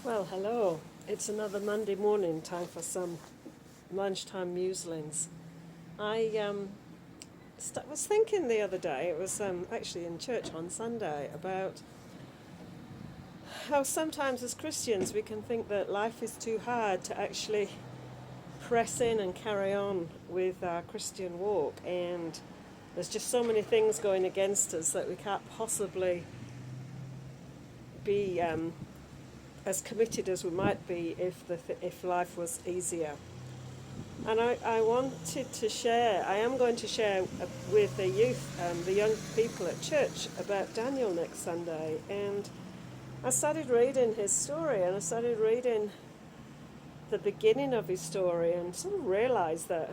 Well, hello. It's another Monday morning, time for some lunchtime muslins. I was thinking the other day, it was actually in church on Sunday, about how sometimes as Christians we can think that life is too hard to actually press in and carry on with our Christian walk, and there's just so many things going against us that we can't possibly be as committed as we might be if life was easier. And I wanted to share, I am going to share with the youth, the young people at church, about Daniel next Sunday. And I started reading his story, and I started reading the beginning of his story, and sort of realised that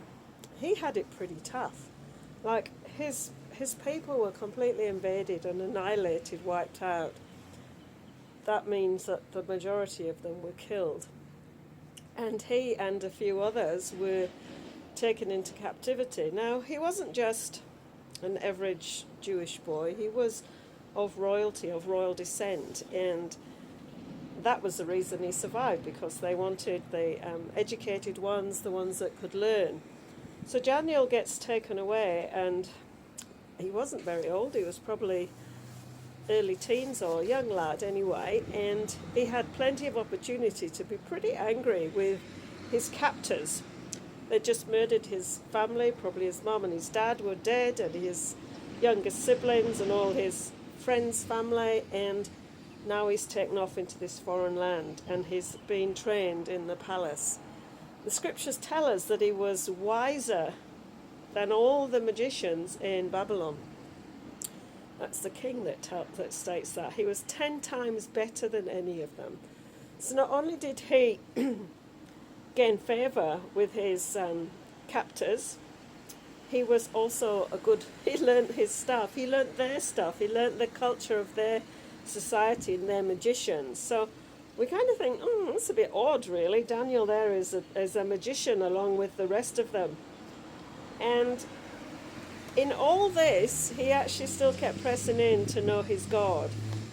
he had it pretty tough. Like his people were completely invaded and annihilated, wiped out. That means that the majority of them were killed. And he and a few others were taken into captivity. Now, he wasn't just an average Jewish boy, he was of royalty, of royal descent, and that was the reason he survived, because they wanted the educated ones, the ones that could learn. So Daniel gets taken away, and he wasn't very old, he was probably early teens or young lad anyway, and he had plenty of opportunity to be pretty angry with his captors. They just murdered his family, probably his mum and his dad were dead, and his younger siblings and all his friends' family, and now he's taken off into this foreign land and he's being trained in the palace. The scriptures tell us that he was wiser than all the magicians in Babylon. That's the king that states that. He was 10 times better than any of them. So not only did he gain favour with his captors, he was also he learnt his stuff, he learnt their stuff, he learnt the culture of their society and their magicians. So we kind of think, that's a bit odd really. Daniel there is a magician along with the rest of them. And in all this, he actually still kept pressing in to know his God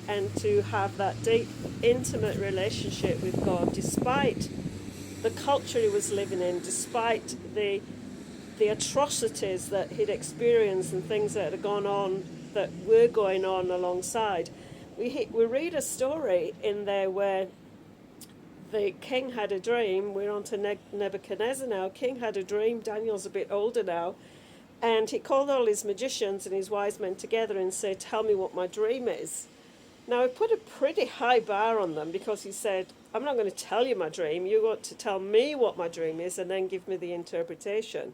and to have that deep, intimate relationship with God, despite the culture he was living in, despite the atrocities that he'd experienced and things that had gone on, that were going on alongside. We read a story in there where the king had a dream. We're on to Nebuchadnezzar now. King had a dream. Daniel's a bit older now. And he called all his magicians and his wise men together and said, tell me what my dream is. Now, he put a pretty high bar on them, because he said, I'm not going to tell you my dream. You got to tell me what my dream is and then give me the interpretation.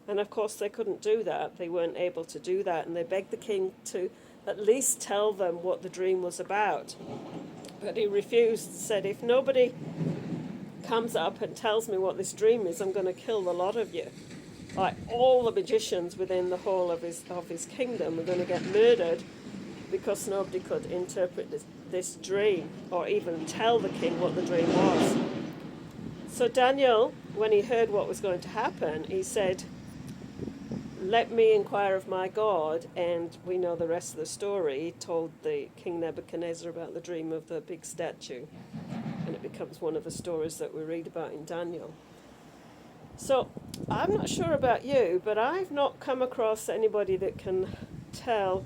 And of course, they couldn't do that. They weren't able to do that. And they begged the king to at least tell them what the dream was about. But he refused, said, if nobody comes up and tells me what this dream is, I'm going to kill the lot of you. Like all the magicians within the whole of his kingdom were going to get murdered, because nobody could interpret this dream or even tell the king what the dream was. So Daniel, when he heard what was going to happen, he said, let me inquire of my God, and we know the rest of the story. He told the King Nebuchadnezzar about the dream of the big statue, and it becomes one of the stories that we read about in Daniel. So I'm not sure about you, but I've not come across anybody that can tell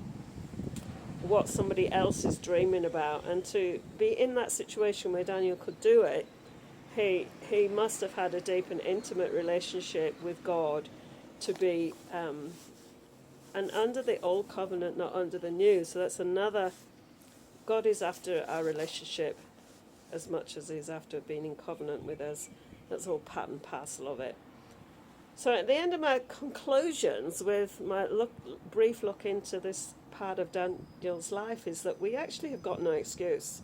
what somebody else is dreaming about. And to be in that situation where Daniel could do it, he must have had a deep and intimate relationship with God to be, and under the old covenant, not under the new. So that's another, God is after our relationship as much as he's after being in covenant with us. That's all part and parcel of it. So at the end of my conclusions with my brief look into this part of Daniel's life is that we actually have got no excuse.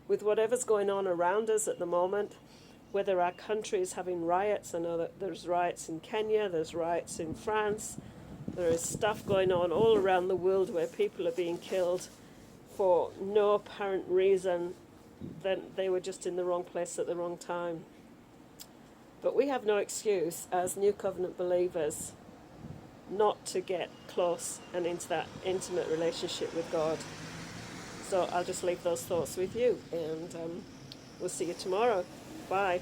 With whatever's going on around us at the moment, whether our country is having riots, I know that there's riots in Kenya, there's riots in France, there is stuff going on all around the world where people are being killed for no apparent reason, then they were just in the wrong place at the wrong time. But we have no excuse as New Covenant believers not to get close and into that intimate relationship with God. So I'll just leave those thoughts with you. And We'll see you tomorrow. Bye.